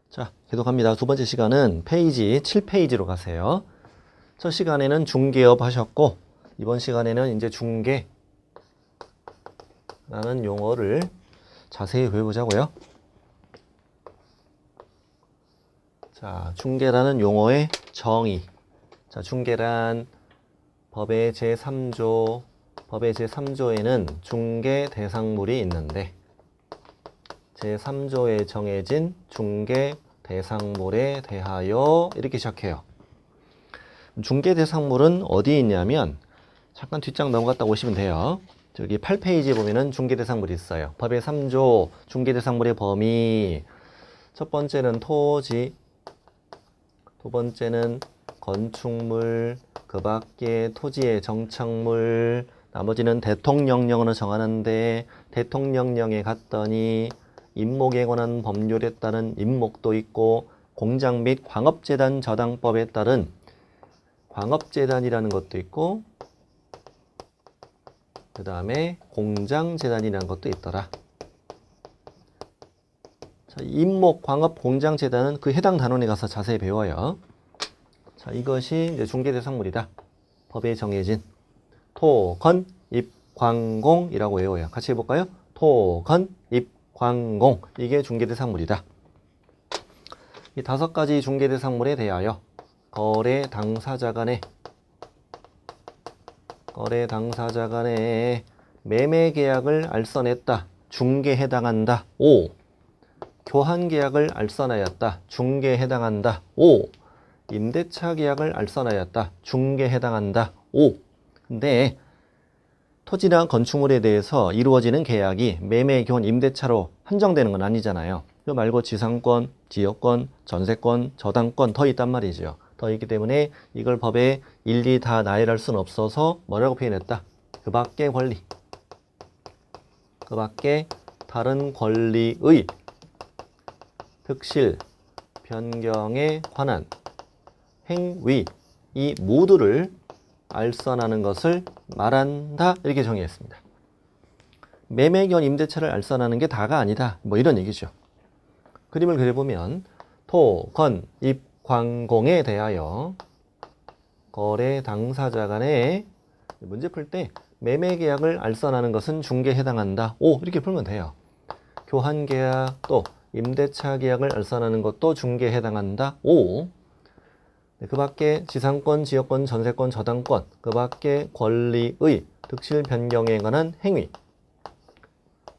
자, 계속합니다. 두 번째 시간은 페이지 7페이지로 가세요. 첫 시간에는 중개업 하셨고, 이번 시간에는 이제 중개라는 용어를 자세히 배워보자고요. 자, 중개라는 용어의 정의. 자, 중개란 법의 제3조에는 중개 대상물이 있는데, 제3조에 정해진 중개 대상물에 대하여 이렇게 시작해요. 중개 대상물은 어디에 있냐면 잠깐 뒷장 넘어갔다 오시면 돼요. 저기 8페이지에 보면은 중개 대상물이 있어요. 법의 3조 중개 대상물의 범위. 첫 번째는 토지, 두 번째는 건축물, 그 밖에 토지의 정착물, 나머지는 대통령령으로 정하는데 대통령령에 갔더니 임목에 관한 법률에 따른 임목도 있고 공장 및 광업재단 저당법에 따른 광업재단이라는 것도 있고 그 다음에 공장재단이라는 것도 있더라. 자, 임목, 광업, 공장재단은 그 해당 단원에 가서 자세히 배워요. 자, 이것이 이제 중개대상물이다. 법에 정해진 토, 건, 입, 광공이라고 외워요. 같이 해볼까요? 토, 건, 입, 광공. 이게 중개대상물이다. 이 5가지 중개대상물에 대하여 거래 당사자 간에 매매 계약을 알선했다. 중개에 해당한다. 5. 교환 계약을 알선하였다. 중개에 해당한다. 5. 임대차 계약을 알선하였다. 중개에 해당한다. 5. 근데 토지나 건축물에 대해서 이루어지는 계약이 매매, 교환, 임대차로 한정되는 건 아니잖아요. 그 말고 지상권, 지역권, 전세권, 저당권 더 있단 말이죠. 더 있기 때문에 이걸 법에 일일이 다 나열할 수는 없어서 뭐라고 표현했다? 그 밖의 권리. 그 밖에 다른 권리의 득실, 변경에 관한 행위, 이 모두를 알선하는 것을 말한다. 이렇게 정의했습니다. 매매, 교환, 임대차를 알선하는 게 다가 아니다. 뭐 이런 얘기죠. 그림을 그려보면 토, 건, 입, 광공에 대하여 거래 당사자 간에 문제 풀 때 매매 계약을 알선하는 것은 중개에 해당한다. 5. 이렇게 풀면 돼요. 교환 계약 또 임대차 계약을 알선하는 것도 중개에 해당한다. 5. 그 밖에 지상권, 지역권, 전세권, 저당권, 그 밖에 권리의 득실 변경에 관한 행위,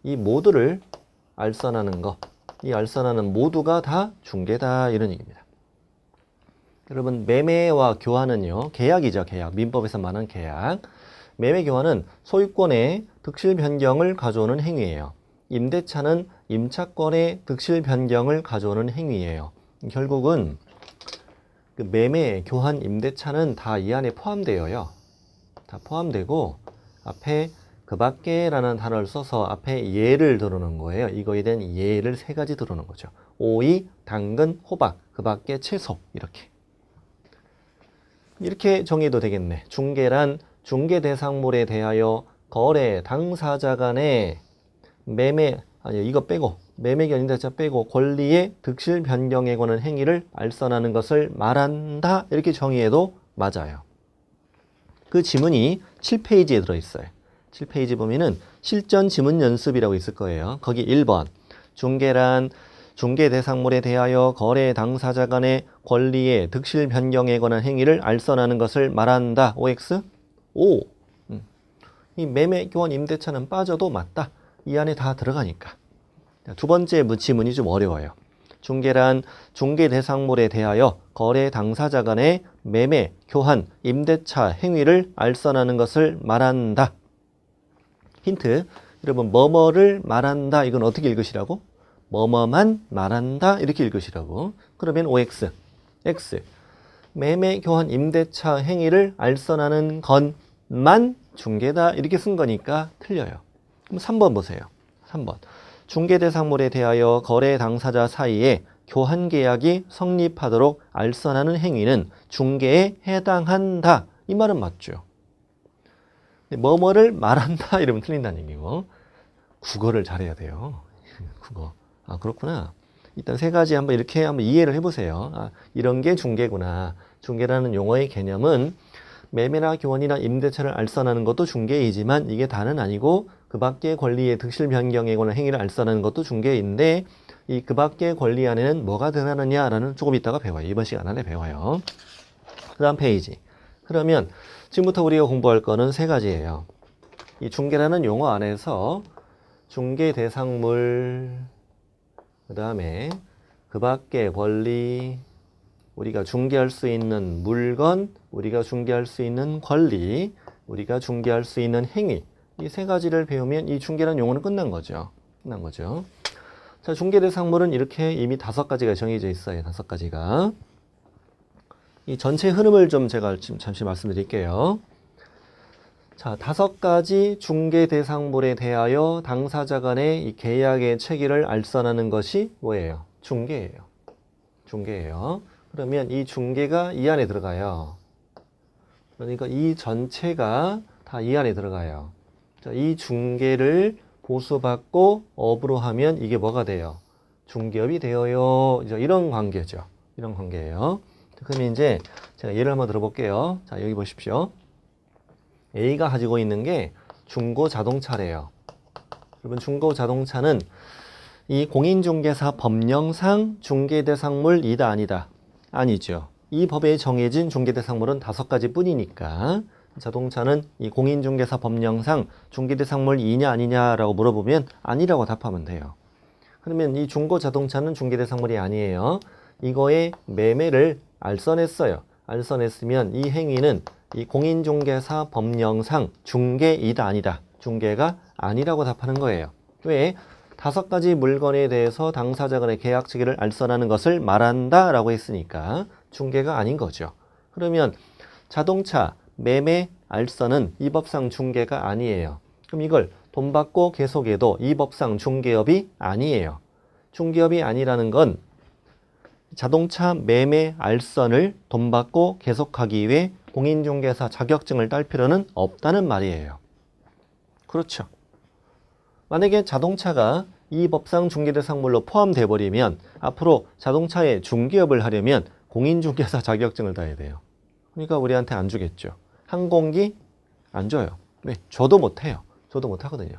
이 모두를 알선하는 것, 이 알선하는 모두가 다 중개다 이런 얘기입니다. 여러분, 매매와 교환은요, 계약이죠. 계약. 민법에서 말하는 계약. 매매 교환은 소유권의 득실 변경을 가져오는 행위예요. 임대차는 임차권의 득실 변경을 가져오는 행위예요. 결국은 그 매매, 교환, 임대차는 다 이 안에 포함되어요. 다 포함되고 앞에 그 밖에 라는 단어를 써서 앞에 예를 들어놓은 거예요. 이거에 대한 예를 3가지 들어놓은 거죠. 오이, 당근, 호박, 그 밖에 채소 이렇게 정의해도 되겠네. 중개란 중개 대상물에 대하여 거래 당사자 간의 매매, 이거 빼고 매매, 교환, 임대차 빼고 권리의 득실 변경에 관한 행위를 알선하는 것을 말한다. 이렇게 정의해도 맞아요. 그 지문이 7페이지에 들어있어요. 7페이지 보면은 실전 지문 연습이라고 있을 거예요. 거기 1번 중개란 중개 대상물에 대하여 거래 당사자 간의 권리의 득실 변경에 관한 행위를 알선하는 것을 말한다. OX? O. 이 매매, 교환, 임대차는 빠져도 맞다. 이 안에 다 들어가니까. 두 번째 지문이 좀 어려워요. 중개란 중개 대상물에 대하여 거래 당사자 간의 매매, 교환, 임대차 행위를 알선하는 것을 말한다. 힌트. 여러분, 뭐뭐를 말한다. 이건 어떻게 읽으시라고? 뭐뭐만 말한다. 이렇게 읽으시라고. 그러면 OX. X. 매매, 교환, 임대차 행위를 알선하는 것만 중개다. 이렇게 쓴 거니까 틀려요. 그럼 3번 보세요. 3번. 중개대상물에 대하여 거래 당사자 사이에 교환 계약이 성립하도록 알선하는 행위는 중개에 해당한다. 이 말은 맞죠. 뭐뭐를 말한다 이러면 틀린다는 얘기고 국어를 잘해야 돼요. 국어. 아, 그렇구나. 일단 세 가지 한번 이렇게 한번 이해를 해보세요. 아, 이런 게 중개구나. 중개라는 용어의 개념은 매매나 교환이나 임대차를 알선하는 것도 중개이지만 이게 다는 아니고 그 밖의 권리의 득실 변경에 관한 행위를 알선하는 것도 중개인데 이 그 밖의 권리 안에는 뭐가 들어가느냐라는 조금 이따가 배워요. 이번 시간 안에 배워요. 그 다음 페이지. 그러면 지금부터 우리가 공부할 거는 세 가지예요. 이 중개라는 용어 안에서 중개 대상물, 그 다음에 그 밖의 권리, 우리가 중개할 수 있는 물건, 우리가 중개할 수 있는 권리, 우리가 중개할 수 있는 행위, 이 세 가지를 배우면 이 중개라는 용어는 끝난 거죠. 끝난 거죠. 자, 중개 대상물은 이렇게 이미 5가지가 정해져 있어요. 5가지가. 이 전체 흐름을 좀 제가 지금 잠시 말씀드릴게요. 자, 5가지 중개 대상물에 대하여 당사자 간의 이 계약의 체계를 알선하는 것이 뭐예요? 중개예요. 중개예요. 그러면 이 중개가 이 안에 들어가요. 그러니까 이 전체가 다 이 안에 들어가요. 자, 이 중개를 보수받고 업으로 하면 이게 뭐가 돼요? 중개업이 되어요. 이런 관계죠. 이런 관계예요. 그러면 이제 제가 예를 한번 들어볼게요. 자, 여기 보십시오. A가 가지고 있는 게 중고 자동차래요. 여러분, 중고 자동차는 이 공인중개사 법령상 중개대상물이다 아니다? 아니죠. 이 법에 정해진 중개대상물은 5가지 뿐이니까 자동차는 이 공인중개사 법령상 중개대상물이냐 아니냐라고 물어보면 아니라고 답하면 돼요. 그러면 이 중고 자동차는 중개대상물이 아니에요. 이거의 매매를 알선했어요. 알선했으면 이 행위는 이 공인중개사 법령상 중개이다 아니다? 중개가 아니라고 답하는 거예요. 왜? 5가지 물건에 대해서 당사자 간의 계약 체계를 알선하는 것을 말한다 라고 했으니까 중개가 아닌 거죠. 그러면 자동차 매매 알선은 이 법상 중개가 아니에요. 그럼 이걸 돈 받고 계속해도 이 법상 중개업이 아니에요. 중개업이 아니라는 건 자동차 매매 알선을 돈 받고 계속하기 위해 공인중개사 자격증을 딸 필요는 없다는 말이에요. 그렇죠. 만약에 자동차가 이 법상 중개대상물로 포함돼 버리면 앞으로 자동차의 중개업을 하려면 공인중개사 자격증을 따야 돼요. 그러니까 우리한테 안 주겠죠. 항공기 안 줘요. 왜? 줘도 못해요. 줘도 못하거든요.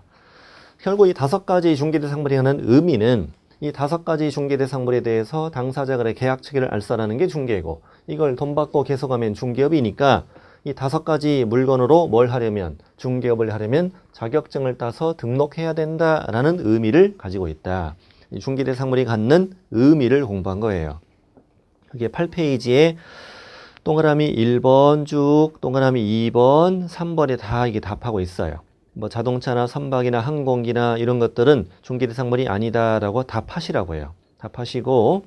결국 이 5가지 중개대상물이 하는 의미는 이 5가지 중개대상물에 대해서 당사자 간의 계약 체계를 알선하는 게 중개고 이걸 돈 받고 계속하면 중개업이니까 이 5가지 물건으로 뭘 하려면 중개업을 하려면 자격증을 따서 등록해야 된다라는 의미를 가지고 있다. 이 중개대상물이 갖는 의미를 공부한 거예요. 그게 8페이지에 동그라미 1번 쭉 동그라미 2번 3번에 다 이게 답하고 있어요. 뭐 자동차나 선박이나 항공기나 이런 것들은 중개대상물이 아니다라고 답하시라고 해요. 답하시고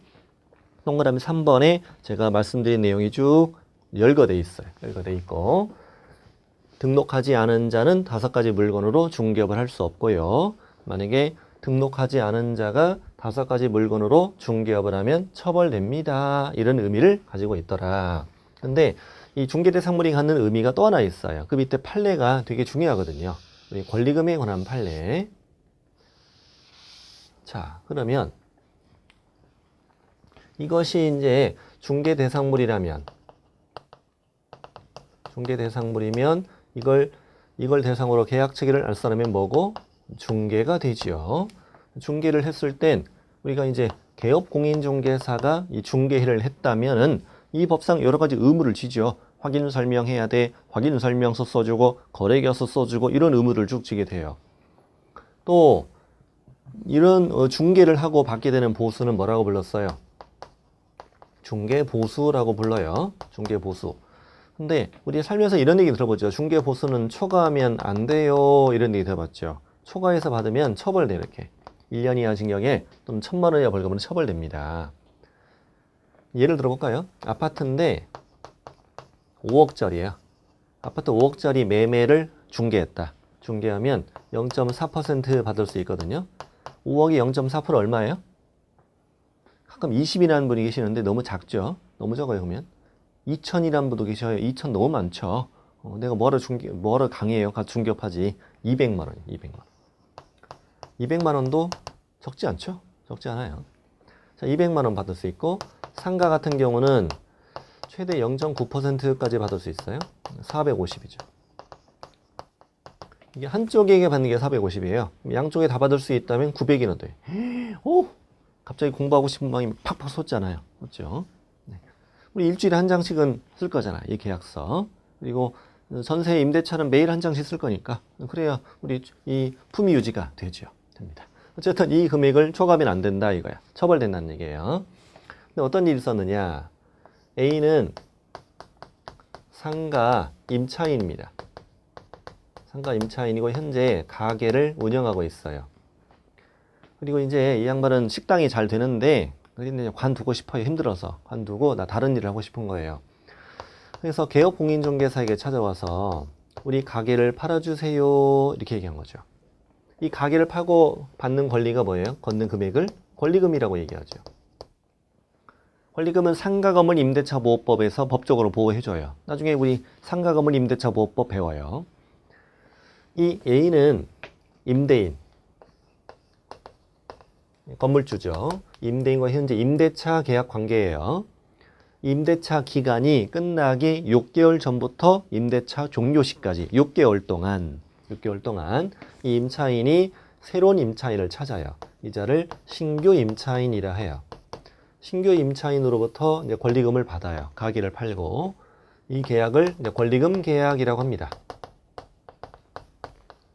동그라미 3번에 제가 말씀드린 내용이 쭉 열거돼 있어요. 열거돼 있고 등록하지 않은 자는 5가지 물건으로 중개업을 할 수 없고요. 만약에 등록하지 않은 자가 5가지 물건으로 중개업을 하면 처벌됩니다. 이런 의미를 가지고 있더라. 근데 이 중개대상물이 갖는 의미가 또 하나 있어요. 그 밑에 판례가 되게 중요하거든요. 우리 권리금에 관한 판례. 자, 그러면 이것이 이제 중개대상물이면 이걸 대상으로 계약 체계를 알선하면 뭐고? 중개가 되지요. 중개를 했을 땐 우리가 이제 개업 공인중개사가 이 중개를 했다면은 이 법상 여러 가지 의무를 지죠. 확인 설명해야 돼. 확인 설명서 써주고 거래계약서 써주고 이런 의무를 쭉 지게 돼요. 또 이런 중개를 하고 받게 되는 보수는 뭐라고 불렀어요? 중개보수라고 불러요. 중개보수. 근데 우리 살면서 이런 얘기 들어보죠. 중개보수는 초과하면 안 돼요. 이런 얘기 들어봤죠. 초과해서 받으면 처벌돼 이렇게. 1년 이하 징역에 또는 1,000만 원 이하 벌금으로 처벌됩니다. 예를 들어볼까요? 아파트인데 5억짜리예요. 아파트 5억짜리 매매를 중개했다. 중개하면 0.4% 받을 수 있거든요. 5억이 0.4% 얼마예요? 가끔 20이라는 분이 계시는데 너무 작죠? 너무 적어요, 그러면. 2천이라는 분도 계셔요. 2천 너무 많죠? 내가 뭐하러 강의해요? 같이 중개업하지. 200만 원이에요, 200만 원. 200만 원도 적지 않죠? 적지 않아요. 자, 200만 원 받을 수 있고, 상가 같은 경우는 최대 0.9%까지 받을 수 있어요. 450이죠. 이게 한쪽에게 받는 게 450이에요. 양쪽에 다 받을 수 있다면 900이나 돼. 오! 갑자기 공부하고 싶은 마음이 팍팍 솟잖아요. 그렇죠? 네. 우리 일주일에 한 장씩은 쓸 거잖아, 이 계약서. 그리고 전세 임대차는 매일 한 장씩 쓸 거니까. 그래야 우리 이 품위 유지가 되죠. 됩니다. 어쨌든 이 금액을 초과하면 안 된다 이거야. 처벌된다는 얘기예요. 근데 어떤 일이 있었느냐? A는 상가 임차인입니다. 상가 임차인이고 현재 가게를 운영하고 있어요. 그리고 이제 이 양반은 식당이 잘 되는데 근데 관두고 싶어요. 힘들어서 관두고 나 다른 일을 하고 싶은 거예요. 그래서 개업공인중개사에게 찾아와서 우리 가게를 팔아주세요 이렇게 얘기한 거죠. 이 가게를 파고 받는 권리가 뭐예요? 걷는 금액을 권리금이라고 얘기하죠. 권리금은 상가건물 임대차 보호법에서 법적으로 보호해줘요. 나중에 우리 상가건물 임대차 보호법 배워요. 이 A는 임대인, 건물주죠. 임대인과 현재 임대차 계약 관계예요. 임대차 기간이 끝나기 6개월 전부터 임대차 종료 시까지 6개월 동안 이 임차인이 새로운 임차인을 찾아요. 이자를 신규 임차인이라 해요. 신규 임차인으로부터 이제 권리금을 받아요. 가게를 팔고 이 계약을 이제 권리금 계약이라고 합니다.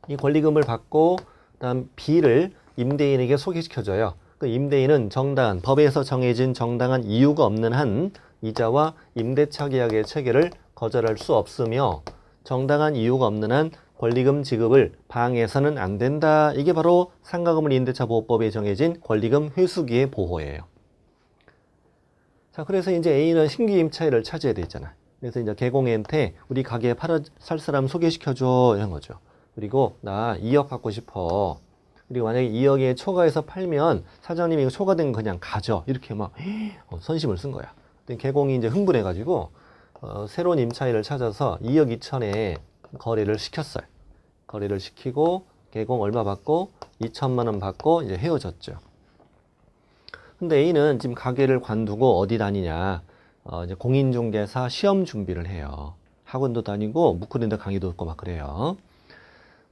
이 권리금을 받고 그다음 B를 임대인에게 소개시켜줘요. 그 임대인은 정당한 법에서 정해진 정당한 이유가 없는 한 이자와 임대차 계약의 체결을 거절할 수 없으며 정당한 이유가 없는 한 권리금 지급을 방해해서는 안 된다. 이게 바로 상가건물 임대차 보호법에 정해진 권리금 회수기의 보호예요. 자, 그래서 이제 A는 신규 임차인을 찾아야 되잖아. 그래서 이제 개공한테 우리 가게에 살 사람 소개시켜줘 이런 거죠. 그리고 나 2억 갖고 싶어. 그리고 만약에 2억에 초과해서 팔면 사장님이 이거 초과된 거 그냥 가져. 이렇게 막 선심을 쓴 거야. 근데 개공이 이제 흥분해가지고 새로운 임차인을 찾아서 2억 2천에 거래를 시켰어요. 거래를 시키고 개공 얼마 받고 2천만 원 받고 이제 헤어졌죠. 근데 A는 지금 가게를 관두고 어디 다니냐? 이제 공인중개사 시험 준비를 해요. 학원도 다니고 묵후랜드 강의도 듣고 막 그래요.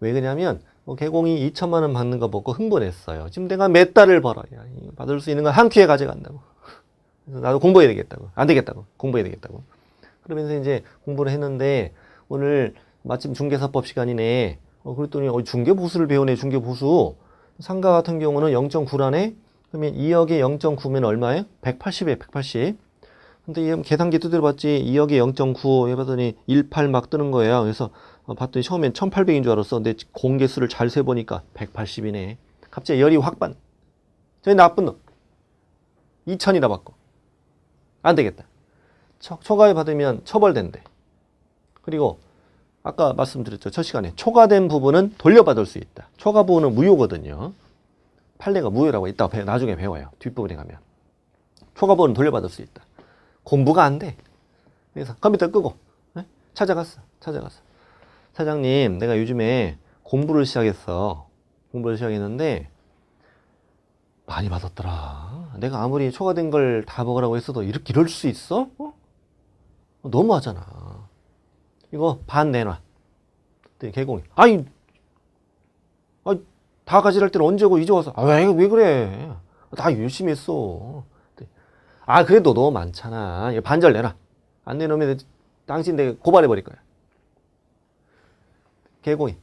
왜 그러냐면 개공이 2천만 원 받는 거 보고 흥분했어요. 지금 내가 몇 달을 벌어야 받을 수 있는 건 한 큐에 가져간다고. 그래서 나도 공부해야 되겠다고. 안 되겠다고. 공부해야 되겠다고. 그러면서 이제 공부를 했는데 오늘 마침 중개사법 시간이네. 그랬더니 중개보수를 배우네. 중개보수. 상가 같은 경우는 0.9라네. 그러면 2억에 0.9면 얼마예요? 180이에요. 180. 근데 이 계산기 두드려 봤지 2억에 0.9 해봤더니 18 막 뜨는 거예요. 그래서 봤더니 처음엔 1800인 줄 알았어. 근데 공개수를 잘 세보니까 180이네. 갑자기 열이 확 받네. 저기 나쁜 놈. 2000이나 받고. 안 되겠다. 초과해 받으면 처벌된대. 그리고 아까 말씀드렸죠. 첫 시간에 초과된 부분은 돌려받을 수 있다. 초과 부분은 무효거든요. 판례가 무효라고 이따가 나중에 배워요. 뒷부분에 가면. 초과 부분은 돌려받을 수 있다. 공부가 안 돼. 그래서 컴퓨터 끄고 찾아갔어. 사장님, 내가 요즘에 공부를 시작했어. 공부를 시작했는데 많이 받았더라. 내가 아무리 초과된 걸 다 먹으라고 했어도 이럴 수 있어? 너무하잖아. 이거 반 내놔. 개공이. 다 가지랄 때는 언제 오고 이제 와서. 왜 그래? 나 열심히 했어. 그래도 너무 많잖아. 반절 내놔. 안 내놓으면 당신 내가 고발해버릴 거야. 개공이.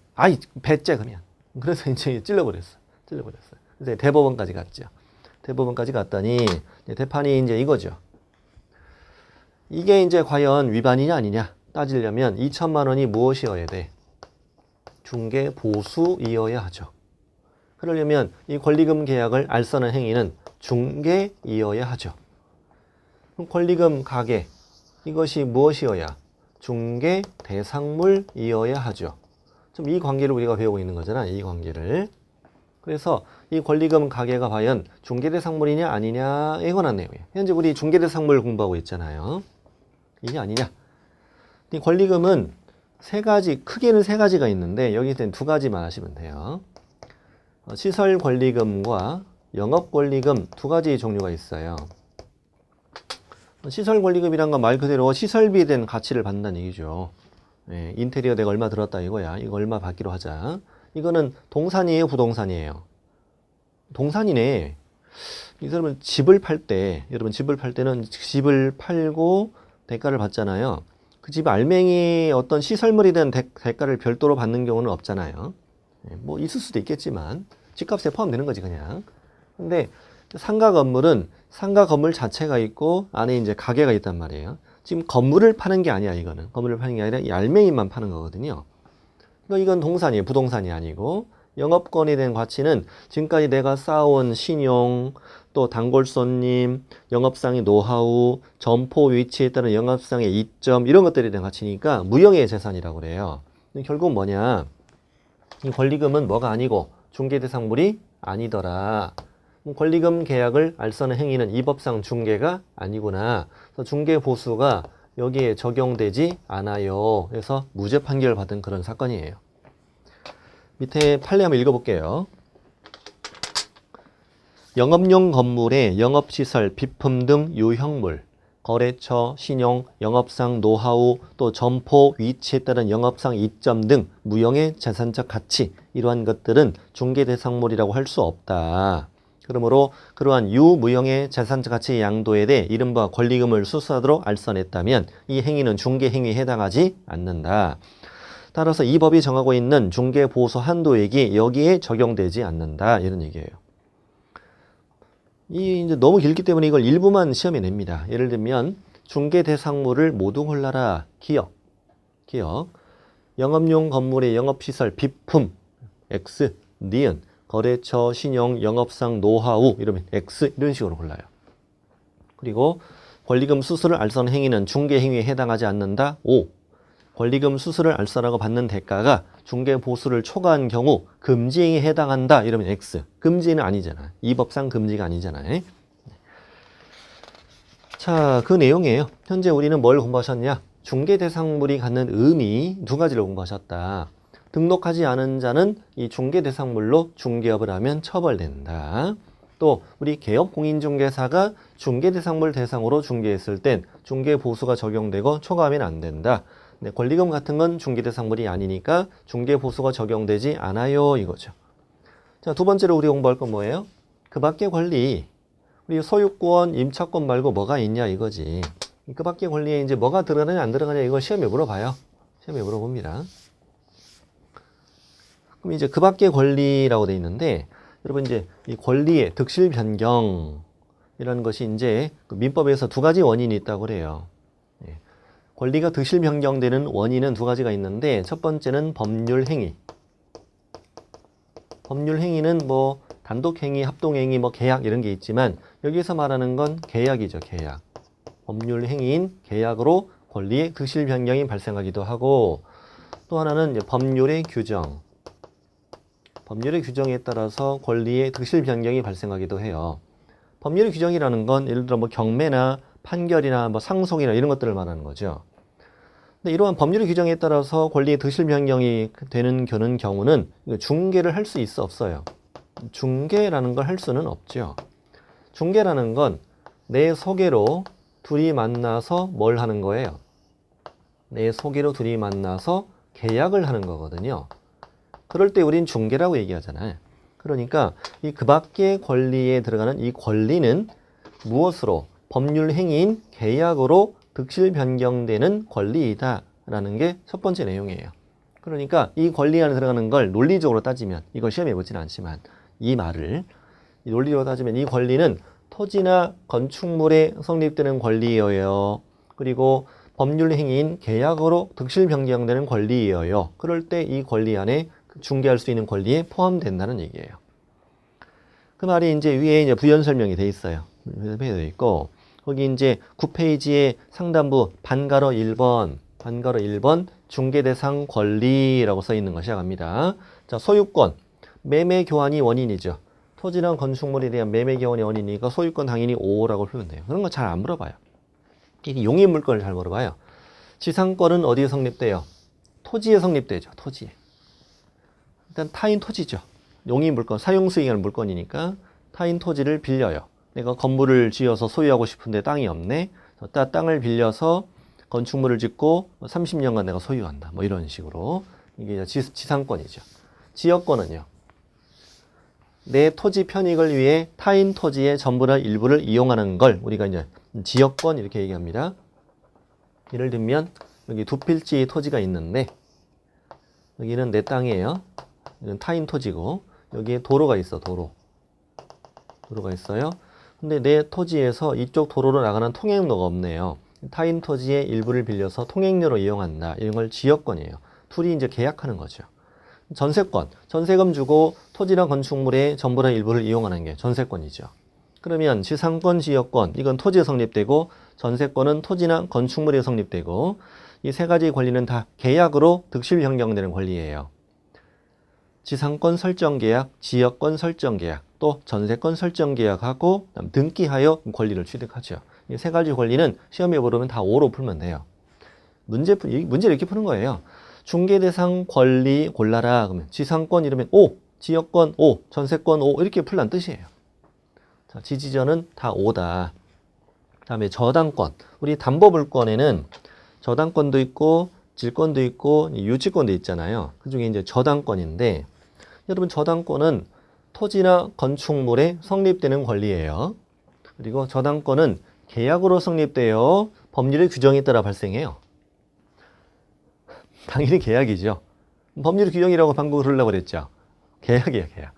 배째 그냥. 그래서 이제 찔러버렸어. 그래서 대법원까지 갔죠. 대법원까지 갔더니 재판이 이제 이거죠. 이게 이제 과연 위반이냐 아니냐 따지려면 2천만 원이 무엇이어야 돼? 중개 보수이어야 하죠. 그러려면 이 권리금 계약을 알선한 행위는 중개이어야 하죠. 그럼 권리금 가계 이것이 무엇이어야? 중개 대상물이어야 하죠. 좀 이 관계를 우리가 배우고 있는 거잖아. 이 관계를. 그래서 이 권리금 가계가 과연 중개대상물이냐 아니냐에 관한 내용이에요. 현재 우리 중개대상물 공부하고 있잖아요. 이게 아니냐. 이 권리금은 크게는 세 가지가 있는데 여기서는 두 가지만 하시면 돼요. 시설 권리금과 영업권리금 두 가지 종류가 있어요. 시설권리금이란 건 말 그대로 시설비에 대한 가치를 받는다는 얘기죠. 예, 인테리어 내가 얼마 들었다 이거야. 이거 얼마 받기로 하자. 이거는 동산이에요, 부동산이에요? 동산이네. 이 사람은 집을 팔 때, 여러분 집을 팔 때는 집을 팔고 대가를 받잖아요. 그 집 알맹이 어떤 시설물에 대한 대가를 별도로 받는 경우는 없잖아요. 예, 뭐 있을 수도 있겠지만 집값에 포함되는 거지 그냥. 근데 상가 건물은 상가 건물 자체가 있고 안에 이제 가게가 있단 말이에요. 지금 건물을 파는 게 아니야 이거는. 건물을 파는 게 아니라 이 알맹이만 파는 거거든요. 그러니까 이건 동산이에요. 부동산이 아니고. 영업권에 대한 가치는 지금까지 내가 쌓아온 신용, 또 단골 손님, 영업상의 노하우, 점포 위치에 따른 영업상의 이점 이런 것들에 대한 가치니까 무형의 재산이라고 그래요. 결국 뭐냐? 이 권리금은 뭐가 아니고 중개대상물이 아니더라. 권리금 계약을 알선의 행위는 이 법상 중개가 아니구나. 그래서 중개보수가 여기에 적용되지 않아요. 그래서 무죄 판결을 받은 그런 사건이에요. 밑에 판례 한번 읽어볼게요. 영업용 건물의 영업시설, 비품 등 유형물, 거래처, 신용, 영업상 노하우, 또 점포, 위치에 따른 영업상 이점 등 무형의 재산적 가치 이러한 것들은 중개대상물이라고 할 수 없다. 그러므로 그러한 유무형의 재산적 가치 양도에 대해 이른바 권리금을 수수하도록 알선했다면 이 행위는 중개행위에 해당하지 않는다. 따라서 이 법이 정하고 있는 중개보수 한도액이 여기에 적용되지 않는다. 이런 얘기예요. 이제 너무 길기 때문에 이걸 일부만 시험에 냅니다. 예를 들면 중개대상물을 모두 골라라. 기억. 영업용 건물의 영업시설, 비품, X, 니은, 거래처, 신용, 영업상, 노하우 이러면 X 이런 식으로 골라요. 그리고 권리금 수수를 알선 행위는 중개행위에 해당하지 않는다. O. 권리금 수수를 알선하고 받는 대가가 중개보수를 초과한 경우 금지행위에 해당한다. 이러면 X. 금지는 아니잖아. 이 법상 금지가 아니잖아요. 자, 그 내용이에요. 현재 우리는 뭘 공부하셨냐? 중개대상물이 갖는 의미 두 가지를 공부하셨다. 등록하지 않은 자는 이 중개대상물로 중개업을 하면 처벌된다. 또 우리 개업공인중개사가 중개대상물 대상으로 중개했을 땐 중개보수가 적용되고 초과하면 안 된다. 네, 권리금 같은 건 중개대상물이 아니니까 중개보수가 적용되지 않아요 이거죠. 자, 두 번째로 우리 공부할 건 뭐예요? 그 밖의 권리. 우리 소유권, 임차권 말고 뭐가 있냐 이거지. 그 밖의 권리에 이제 뭐가 들어가냐 안 들어가냐 이걸 시험에 물어봐요. 시험에 물어봅니다. 그럼 이제 그 밖의 권리라고 돼 있는데 여러분 이제 이 권리의 득실 변경이라는 것이 이제 그 민법에서 두 가지 원인이 있다고 그래요. 권리가 득실 변경되는 원인은 두 가지가 있는데 첫 번째는 법률 행위. 법률 행위는 뭐 단독 행위, 합동 행위, 뭐 계약 이런 게 있지만 여기서 말하는 건 계약이죠, 계약. 법률 행위인 계약으로 권리의 득실 변경이 발생하기도 하고 또 하나는 이제 법률의 규정. 법률의 규정에 따라서 권리의 득실 변경이 발생하기도 해요. 법률의 규정이라는 건 예를 들어 뭐 경매나 판결이나 뭐 상속이나 이런 것들을 말하는 거죠. 근데 이러한 법률의 규정에 따라서 권리의 득실 변경이 되는 경우는 중개를 할 수 있어 없어요? 중개라는 걸 할 수는 없죠. 중개라는 건 내 소개로 둘이 만나서 뭘 하는 거예요? 내 소개로 둘이 만나서 계약을 하는 거거든요. 그럴 때 우린 중개라고 얘기하잖아요. 그러니까 이 그 밖의 권리에 들어가는 이 권리는 무엇으로? 법률 행위인 계약으로 득실 변경되는 권리이다 라는 게 첫 번째 내용이에요. 그러니까 이 권리 안에 들어가는 걸 논리적으로 따지면 이걸 시험에 묻지는 않지만 이 말을 논리적으로 따지면 이 권리는 토지나 건축물에 성립되는 권리여요. 그리고 법률 행위인 계약으로 득실 변경되는 권리여요. 그럴 때 이 권리 안에 중개할 수 있는 권리에 포함된다는 얘기예요. 그 말이 이제 위에 이제 부연 설명이 돼 있어요. 돼 있고 거기 이제 9페이지에 상단부 반가로 1번 중개대상 권리라고 써 있는 거 시작합니다. 자, 소유권, 매매 교환이 원인이죠. 토지나 건축물에 대한 매매 교환이 원인이니까 소유권 당연히 5라고 풀면 돼요. 그런 거 잘 안 물어봐요. 이게 용의 물건을 잘 물어봐요. 지상권은 어디에 성립돼요? 토지에 성립되죠. 토지에. 일단 타인 토지죠. 용의 물건, 사용수익하는 물건이니까 타인 토지를 빌려요. 내가 건물을 지어서 소유하고 싶은데 땅이 없네. 땅을 빌려서 건축물을 짓고 30년간 내가 소유한다. 뭐 이런 식으로. 이게 지상권이죠. 지역권은요. 내 토지 편익을 위해 타인 토지의 전부나 일부를 이용하는 걸 우리가 이제 지역권 이렇게 얘기합니다. 예를 들면 여기 두 필지 토지가 있는데 여기는 내 땅이에요. 이건 타인 토지고 여기에 도로가 있어. 도로가 있어요. 근데 내 토지에서 이쪽 도로로 나가는 통행로가 없네요. 타인 토지의 일부를 빌려서 통행료로 이용한다. 이런 걸 지역권이에요. 둘이 이제 계약하는 거죠. 전세권, 전세금 주고 토지나 건축물의 전부나 일부를 이용하는 게 전세권이죠. 그러면 지상권, 지역권, 이건 토지에 성립되고 전세권은 토지나 건축물에 성립되고 이 세 가지 권리는 다 계약으로 득실 변경되는 권리예요. 지상권 설정 계약, 지역권 설정 계약, 또 전세권 설정 계약하고 등기하여 권리를 취득하죠. 이 세 가지 권리는 시험에 보면 다 O로 풀면 돼요. 문제를 이렇게 푸는 거예요. 중개 대상 권리 골라라. 그러면 지상권 이러면 O, 지역권 O, 전세권 O 이렇게 풀란 뜻이에요. 자, 지지전은 다 O다. 다음에 저당권. 우리 담보물권에는 저당권도 있고 질권도 있고 유치권도 있잖아요. 그중에 이제 저당권인데 여러분 저당권은 토지나 건축물에 성립되는 권리예요. 그리고 저당권은 계약으로 성립되어 법률의 규정에 따라 발생해요. 당연히 계약이죠. 법률 규정이라고 방금 그러려고 그랬죠. 계약이에요, 계약.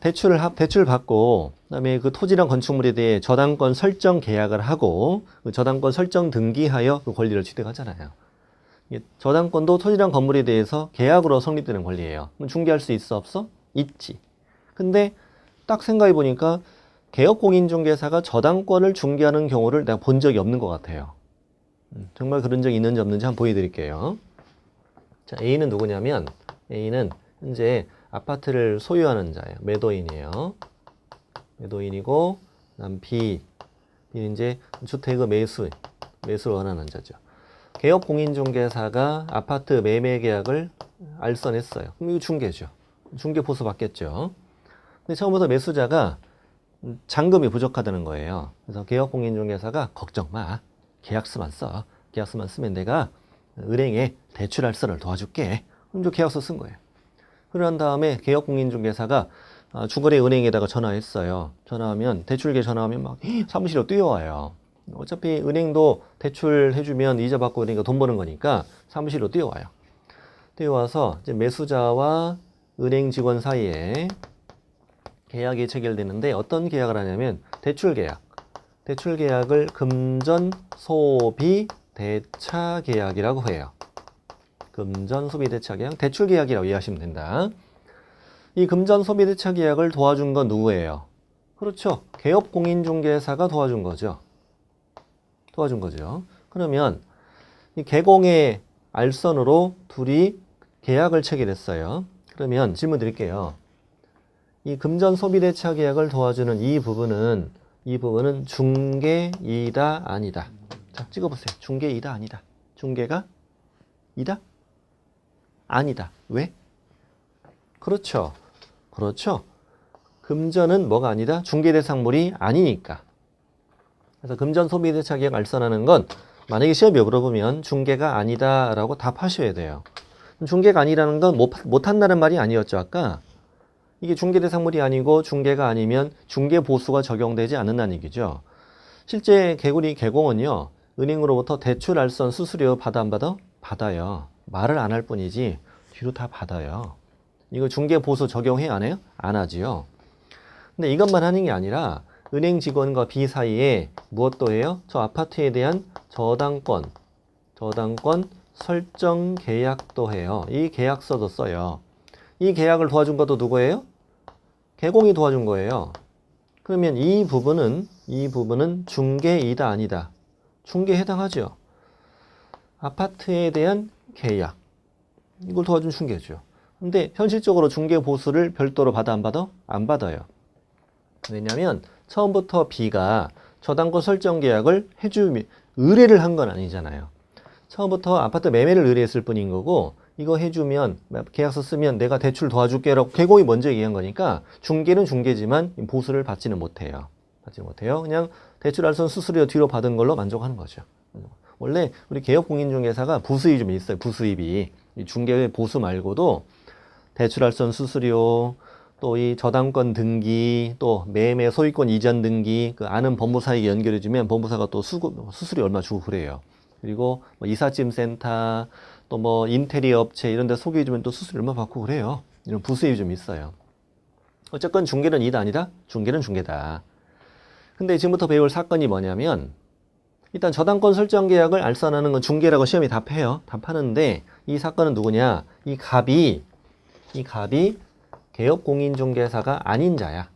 대출 받고, 그다음에 그 토지랑 건축물에 대해 저당권 설정 계약을 하고, 그 저당권 설정 등기하여 그 권리를 취득하잖아요. 저당권도 토지랑 건물에 대해서 계약으로 성립되는 권리예요. 그럼 중개할 수 있어, 없어? 있지. 근데 딱 생각해 보니까 개업공인중개사가 저당권을 중개하는 경우를 내가 본 적이 없는 것 같아요. 정말 그런 적이 있는지 없는지 한번 보여드릴게요. 자, A는 누구냐면 A는 현재 아파트를 소유하는 자예요. 매도인이에요. 매도인이고 그다음 B는 이제 주택의 매수를 원하는 자죠. 개업공인중개사가 아파트 매매 계약을 알선했어요. 그럼 이거 중개죠. 중개 보수 받겠죠. 근데 처음부터 매수자가 잔금이 부족하다는 거예요. 그래서 개업공인중개사가 걱정 마. 계약서만 써. 계약서만 쓰면 내가 은행에 대출할서를 도와줄게. 그럼 저 계약서 쓴 거예요. 그런 다음에 개업공인중개사가 주거래 은행에다가 전화했어요. 전화하면 대출계 전화하면 막 사무실로 뛰어와요. 어차피 은행도 대출해주면 이자 받고 은행가 돈 버는 거니까 사무실로 뛰어와요. 뛰어와서 이제 매수자와 은행 직원 사이에 계약이 체결되는데 어떤 계약을 하냐면 대출 계약. 대출 계약을 금전 소비 대차 계약이라고 해요. 금전 소비 대차 계약, 대출 계약이라고 이해하시면 된다. 이 금전 소비 대차 계약을 도와준 건 누구예요? 그렇죠. 개업공인중개사가 도와준 거죠. 그러면 이 개공의 알선으로 둘이 계약을 체결했어요. 그러면 질문 드릴게요. 이 금전 소비 대차 계약을 도와주는 이 부분은 중개이다 아니다. 자, 찍어보세요. 중개이다 아니다. 중개가 이다? 아니다. 왜? 그렇죠. 금전은 뭐가 아니다? 중개대상물이 아니니까. 그래서 금전 소비 대차 계약 알선하는 건 만약에 시험에 물어보면 중개가 아니다라고 답하셔야 돼요. 중개가 아니라는 건 못한다는 말이 아니었죠. 아까 이게 중개대상물이 아니고 중개가 아니면 중개보수가 적용되지 않는다는 얘기죠. 실제 개공은요. 은행으로부터 대출 알선 수수료 받아 안 받아? 받아요. 말을 안 할 뿐이지 뒤로 다 받아요. 이거 중개보수 적용해 안 해요? 안 하지요. 근데 이것만 하는 게 아니라 은행 직원과 B 사이에 무엇도 해요? 저 아파트에 대한 저당권 설정 계약도 해요. 이 계약서도 써요. 이 계약을 도와준 것도 누구예요? 개공이 도와준 거예요. 그러면 이 부분은 중개이다 아니다. 중개에 해당하죠. 아파트에 대한 계약. 이걸 도와준 중개죠. 근데 현실적으로 중개 보수를 별도로 받아 안 받아? 안 받아요. 왜냐면 처음부터 B가 저당권 설정 계약을 의뢰를 한 건 아니잖아요. 처음부터 아파트 매매를 의뢰했을 뿐인 거고 이거 해주면 계약서 쓰면 내가 대출 도와줄게라고 개공이 먼저 얘기한 거니까 중개는 중개지만 보수를 받지는 못해요. 그냥 대출 알선 수수료 뒤로 받은 걸로 만족하는 거죠. 원래 우리 개업공인중개사가 부수입이 좀 있어요. 부수입이. 이 중개의 보수 말고도 대출 알선 수수료, 또 이 저당권 등기, 또 매매 소유권 이전 등기, 그 아는 법무사에게 연결해주면 법무사가 또 수수료 얼마 주고 그래요. 그리고 뭐 이삿짐 센터, 또 뭐 인테리어 업체 이런 데 소개해주면 또 수수료 얼마 받고 그래요. 이런 부수입이 좀 있어요. 어쨌건 중개는 이다 아니다? 중개는 중개다. 근데 지금부터 배울 사건이 뭐냐면 일단 저당권 설정 계약을 알선하는 건 중개라고 시험에 답해요. 답하는데 이 사건은 누구냐? 이 갑이 개업공인중개사가 아닌 자야.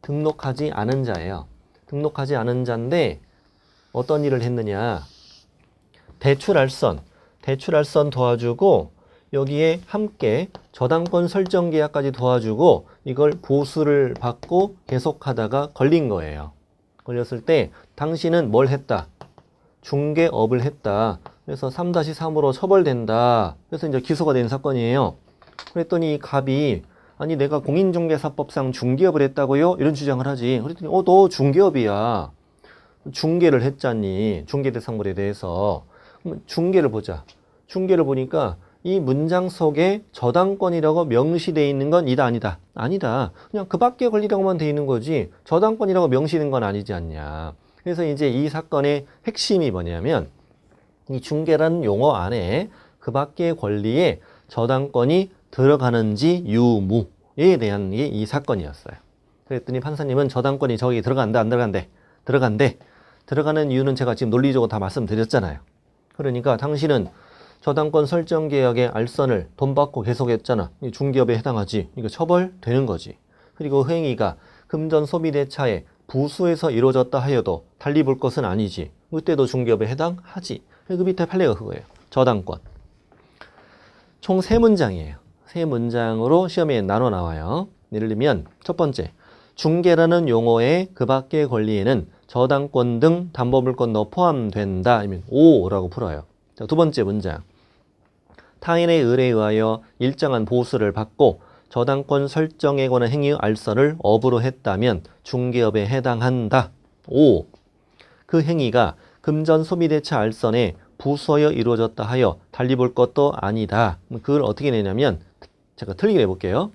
등록하지 않은 자예요. 등록하지 않은 자인데 어떤 일을 했느냐? 대출 알선 도와주고 여기에 함께 저당권 설정 계약까지 도와주고 이걸 보수를 받고 계속하다가 걸린 거예요. 걸렸을 때 당신은 뭘 했다? 중개업을 했다. 그래서 3-3으로 처벌된다. 그래서 이제 기소가 된 사건이에요. 그랬더니 이 갑이 아니 내가 공인중개사법상 중개업을 했다고요? 이런 주장을 하지. 그랬더니 너 중개업이야. 중개를 했잖니. 중개대상물에 대해서. 그럼 중개를 보자. 중개를 보니까 이 문장 속에 저당권이라고 명시되어 있는 건 이다 아니다? 아니다. 그냥 그 밖에 권리라고만 되어 있는 거지 저당권이라고 명시된 건 아니지 않냐. 그래서 이제 이 사건의 핵심이 뭐냐면 이 중개라는 용어 안에 그 밖의 권리에 저당권이 들어가는지 유무에 대한 게 이 사건이었어요. 그랬더니 판사님은 저당권이 저기 들어간다 안 들어간대? 들어간대. 들어가는 이유는 제가 지금 논리적으로 다 말씀드렸잖아요. 그러니까 당신은 저당권 설정 계약의 알선을 돈 받고 계속했잖아. 중개업에 해당하지. 이거 처벌되는 거지. 그리고 그 행위가 금전 소비대차에 부수에서 이루어졌다 하여도 달리 볼 것은 아니지. 그때도 중개업에 해당하지. 그 밑에 판례가 그거예요. 저당권. 총 3문장이에요. 3문장으로 시험에 나눠 나와요. 예를 들면 첫 번째, 중개라는 용어의 그 밖의 권리에는 저당권 등 담보물권 너 포함된다. 아니면 오라고 풀어요. 자, 두 번째 문장. 타인의 의뢰에 의하여 일정한 보수를 받고 저당권 설정에 관한 행위 알선을 업으로 했다면 중개업에 해당한다. 5. 그 행위가 금전 소비대차 알선에 부수하여 이루어졌다 하여 달리 볼 것도 아니다. 그걸 어떻게 내냐면 제가 틀리게 해볼게요.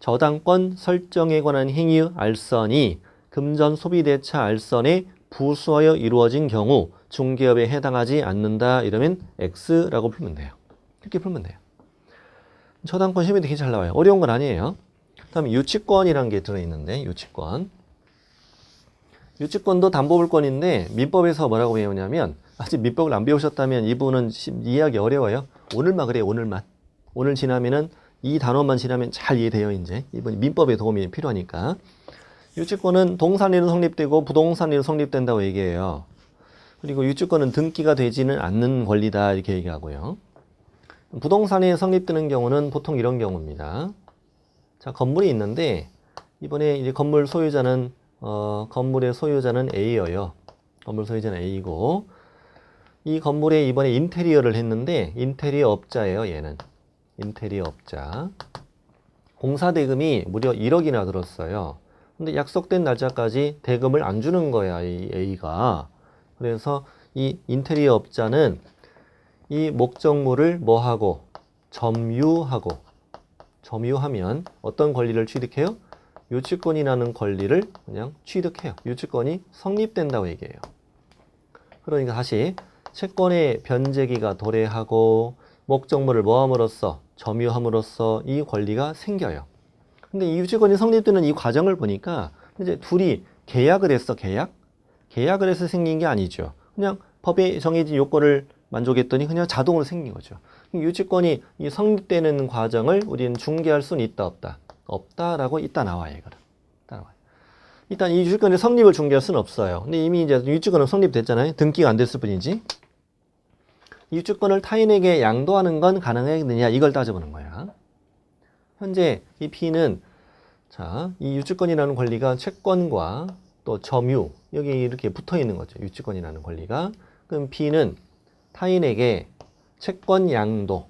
저당권 설정에 관한 행위 알선이 금전 소비대차 알선에 부수하여 이루어진 경우 중개업에 해당하지 않는다. 이러면 X라고 풀면 돼요. 이렇게 풀면 돼요. 저당권 시험에 되게 잘 나와요. 어려운 건 아니에요. 다음에 유치권이라는 게 들어있는데 유치권도 담보물권인데 민법에서 뭐라고 배우냐면 아직 민법을 안 배우셨다면 이분은 이해하기 어려워요. 오늘만 그래요. 오늘 지나면은 이 단어만 지나면 잘 이해돼요. 이제 이번 민법의 도움이 필요하니까. 유치권은 동산이로 성립되고 부동산이로 성립된다고 얘기해요. 그리고 유치권은 등기가 되지는 않는 권리다 이렇게 얘기하고요. 부동산이 성립되는 경우는 보통 이런 경우입니다. 자, 건물이 있는데 이번에 이제 건물 소유자는 건물의 소유자는 A예요. 건물 소유자는 A이고 이 건물에 이번에 인테리어를 했는데 인테리어 업자예요. 얘는 인테리어 업자. 공사 대금이 무려 1억이나 들었어요. 근데 약속된 날짜까지 대금을 안 주는 거야, 이 A가. 그래서 이 인테리어 업자는 이 목적물을 뭐하고 점유하면 어떤 권리를 취득해요? 유치권이라는 권리를 그냥 취득해요. 유치권이 성립된다고 얘기해요. 그러니까 다시 채권의 변제기가 도래하고 목적물을 뭐함으로써 점유함으로써 이 권리가 생겨요. 근데 이 유치권이 성립되는 이 과정을 보니까 이제 둘이 계약을 했어. 계약을 해서 생긴 게 아니죠. 그냥 법에 정해진 요건을 만족했더니 그냥 자동으로 생긴 거죠. 유치권이 이 성립되는 과정을 우리는 중개할 수는 있다 없다? 없다라고 이따 나와요. 이거는. 일단 이 유치권의 성립을 중개할 수는 없어요. 근데 이미 이제 유치권은 성립됐잖아요. 등기가 안 됐을 뿐이지. 유치권을 타인에게 양도하는 건 가능하겠느냐 이걸 따져보는 거야. 현재 이 P는 자, 이 유치권이라는 권리가 채권과 또 점유 여기 이렇게 붙어 있는 거죠. 유치권이라는 권리가. 그럼 P는 타인에게 채권 양도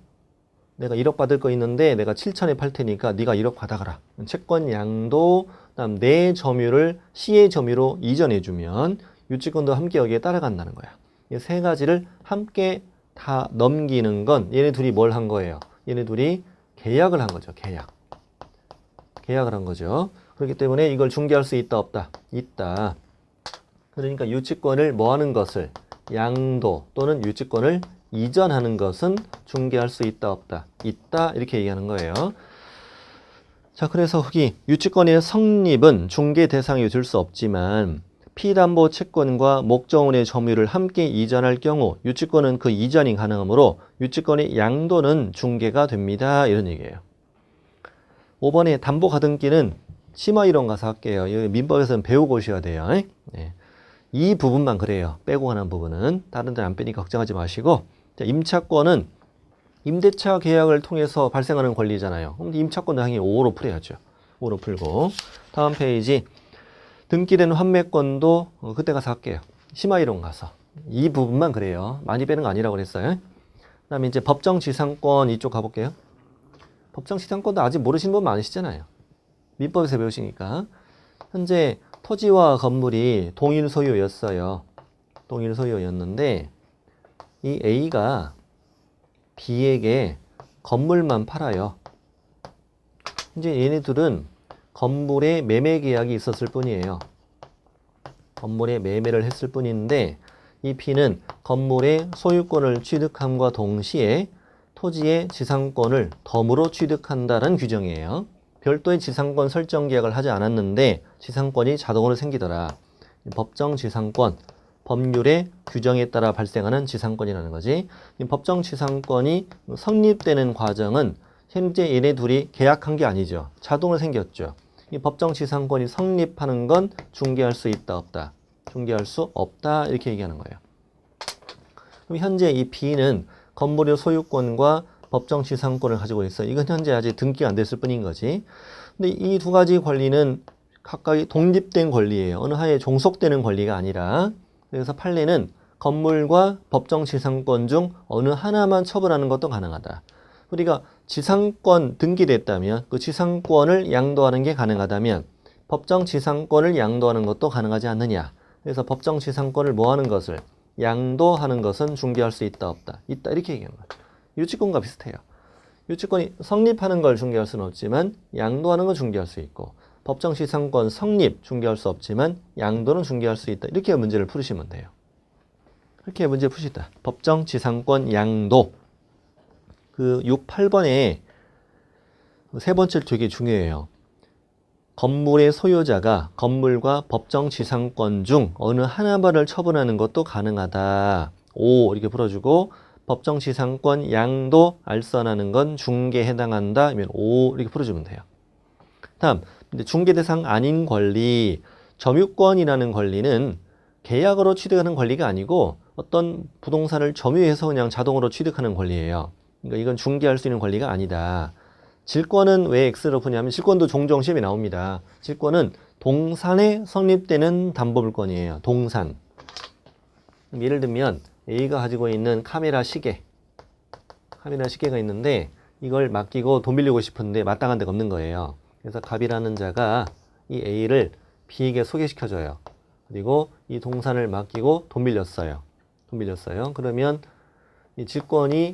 내가 1억 받을 거 있는데 내가 7천에 팔 테니까 네가 1억 받아가라. 채권 양도, 그다음 내 점유를 C의 점유로 이전해주면 유치권도 함께 여기에 따라간다는 거야. 이 세 가지를 함께 다 넘기는 건 얘네 둘이 뭘 한 거예요? 얘네 둘이 계약을 한 거죠. 계약을 한 거죠. 그렇기 때문에 이걸 중개할 수 있다 없다? 있다. 그러니까 유치권을 뭐 하는 것을 양도 또는 유치권을 이전하는 것은 중개할 수 있다 없다? 있다 이렇게 얘기하는 거예요. 자, 그래서 여기 유치권의 성립은 중개 대상이 될 수 없지만 피담보 채권과 목적원의 점유를 함께 이전할 경우 유치권은 그 이전이 가능하므로 유치권의 양도는 중개가 됩니다. 이런 얘기예요. 5번에 담보 가등기는 심화이론 가서 할게요. 여기 민법에서는 배우고 오셔야 돼요. 네. 이 부분만 그래요. 빼고 가는 부분은. 다른 데는 안 빼니까 걱정하지 마시고. 자, 임차권은 임대차 계약을 통해서 발생하는 권리잖아요. 그럼 임차권 당연히 5로 풀어야죠. 5로 풀고. 다음 페이지. 등기된 환매권도 그때 가서 할게요. 심화이론 가서. 이 부분만 그래요. 많이 빼는 거 아니라고 그랬어요. 그 다음에 이제 법정지상권 이쪽 가볼게요. 법정지상권도 아직 모르시는 분 많으시잖아요. 민법에서 배우시니까. 현재 토지와 건물이 동일 소유였어요. 동일 소유였는데 이 A가 B에게 건물만 팔아요. 이제 얘네들은 건물의 매매 계약이 있었을 뿐이에요. 건물의 매매를 했을 뿐인데 이 B는 건물의 소유권을 취득함과 동시에 토지의 지상권을 덤으로 취득한다는 규정이에요. 별도의 지상권 설정 계약을 하지 않았는데 지상권이 자동으로 생기더라. 법정 지상권, 법률의 규정에 따라 발생하는 지상권이라는 거지. 이 법정 지상권이 성립되는 과정은 현재 얘네 둘이 계약한 게 아니죠. 자동으로 생겼죠. 이 법정 지상권이 성립하는 건 중개할 수 있다 없다? 중개할 수 없다 이렇게 얘기하는 거예요. 그럼 현재 이 B는 건물의 소유권과 법정 지상권을 가지고 있어요. 이건 현재 아직 등기가 안 됐을 뿐인 거지. 근데 이 두 가지 권리는 각각이 독립된 권리예요. 어느 하나에 종속되는 권리가 아니라. 그래서 판례는 건물과 법정 지상권 중 어느 하나만 처분하는 것도 가능하다. 우리가 지상권 등기됐다면 그 지상권을 양도하는 게 가능하다면 법정 지상권을 양도하는 것도 가능하지 않느냐. 그래서 법정 지상권을 뭐 하는 것을 양도하는 것은 중개할 수 있다 없다. 있다 이렇게 얘기하는 거죠. 유치권과 비슷해요. 유치권이 성립하는 걸 중개할 수는 없지만 양도하는 건 중개할 수 있고 법정 지상권 성립 중개할 수 없지만 양도는 중개할 수 있다. 이렇게 문제를 풀으시면 돼요. 이렇게 문제 푸시다. 법정 지상권 양도. 그 6, 8번에 세 번째 되게 중요해요. 건물의 소유자가 건물과 법정 지상권 중 어느 하나만을 처분하는 것도 가능하다. 5 이렇게 풀어주고 법정 지상권 양도 알선하는 건 중개에 해당한다. 하면 5 이렇게 풀어주면 돼요. 다음 중개 대상 아닌 권리. 점유권이라는 권리는 계약으로 취득하는 권리가 아니고 어떤 부동산을 점유해서 그냥 자동으로 취득하는 권리예요. 그러니까 이건 중개할 수 있는 권리가 아니다. 질권은 왜 X로 푸냐면 질권도 종종 시험에 나옵니다. 질권은 동산에 성립되는 담보물권이에요. 동산. 예를 들면 A가 가지고 있는 카메라 시계가 있는데 이걸 맡기고 돈 빌리고 싶은데 마땅한 데가 없는 거예요. 그래서 갑이라는 자가 이 A를 B에게 소개시켜줘요. 그리고 이 동산을 맡기고 돈 빌렸어요. 그러면 이 질권이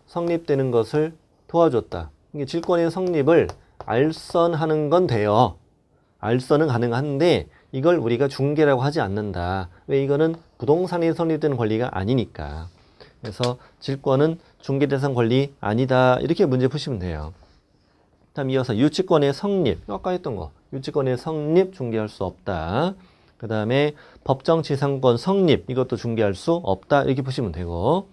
성립되는 것을 도와줬다. 이게 질권의 성립을 알선하는 건 돼요. 알선은 가능한데 이걸 우리가 중개라고 하지 않는다. 왜? 이거는 부동산이 성립되는 권리가 아니니까. 그래서 질권은 중개 대상 권리 아니다. 이렇게 문제 푸시면 돼요. 다음 이어서 유치권의 성립. 아까 했던 거. 유치권의 성립 중개할 수 없다. 그 다음에 법정 지상권 성립. 이것도 중개할 수 없다. 이렇게 푸시면 되고.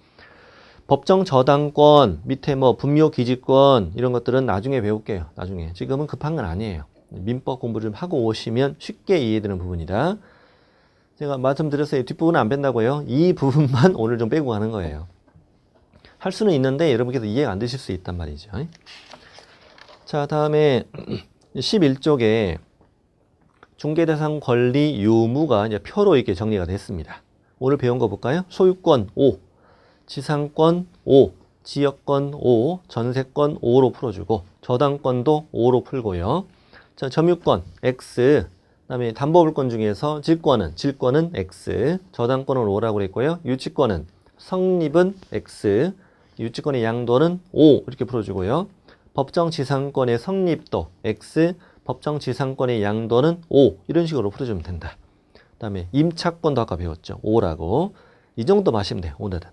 법정 저당권, 밑에 뭐 분묘 기지권 이런 것들은 나중에 배울게요. 나중에. 지금은 급한 건 아니에요. 민법 공부를 좀 하고 오시면 쉽게 이해되는 부분이다. 제가 말씀드렸어요. 뒷부분은 안 뺀다고요. 이 부분만 오늘 좀 빼고 가는 거예요. 할 수는 있는데 여러분께서 이해가 안 되실 수 있단 말이죠. 자, 다음에 11쪽에 중개대상 권리 유무가 이제 표로 이렇게 정리가 됐습니다. 오늘 배운 거 볼까요? 소유권 5, 지상권 5, 지역권 O, 전세권 O로 풀어주고 저당권도 O로 풀고요. 자, 점유권 X, 그다음에 담보물권 중에서 질권은 X, 저당권은 O라고 그랬고요. 유치권은 성립은 X, 유치권의 양도는 O 이렇게 풀어주고요. 법정지상권의 성립도 X, 법정지상권의 양도는 O 이런 식으로 풀어주면 된다. 그 다음에 임차권도 아까 배웠죠. O라고. 이 정도 마시면 돼요. 오늘은.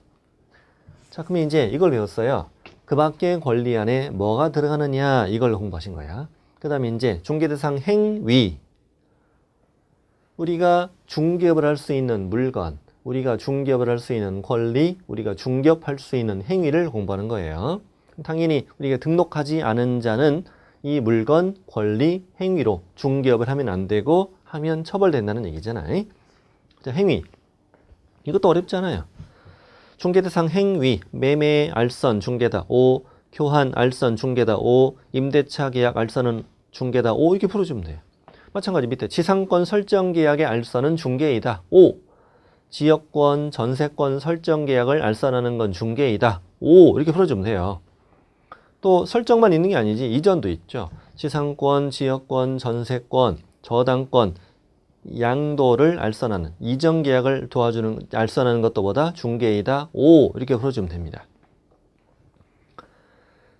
자, 그러면 이제 이걸 배웠어요. 그 밖의 권리 안에 뭐가 들어가느냐 이걸 공부하신 거야. 그 다음에 이제 중개대상 행위. 우리가 중개업을 할 수 있는 물건, 우리가 중개업을 할 수 있는 권리, 우리가 중개업할 수 있는 행위를 공부하는 거예요. 당연히 우리가 등록하지 않은 자는 이 물건, 권리, 행위로 중개업을 하면 안 되고 하면 처벌된다는 얘기잖아요. 자, 행위. 이것도 어렵잖아요. 중개대상 행위, 매매, 알선, 중개다, O, 교환, 알선, 중개다, O, 임대차 계약, 알선은 중개다, O 이렇게 풀어주면 돼요. 마찬가지 밑에 지상권 설정 계약의 알선은 중개이다, O, 지역권, 전세권 설정 계약을 알선하는 건 중개이다, O 이렇게 풀어주면 돼요. 또 설정만 있는 게 아니지 이전도 있죠. 지상권, 지역권, 전세권, 저당권, 양도를 알선하는 이전 계약을 도와주는 알선하는 것도 보다 중개이다 O 이렇게 풀어주면 됩니다. 그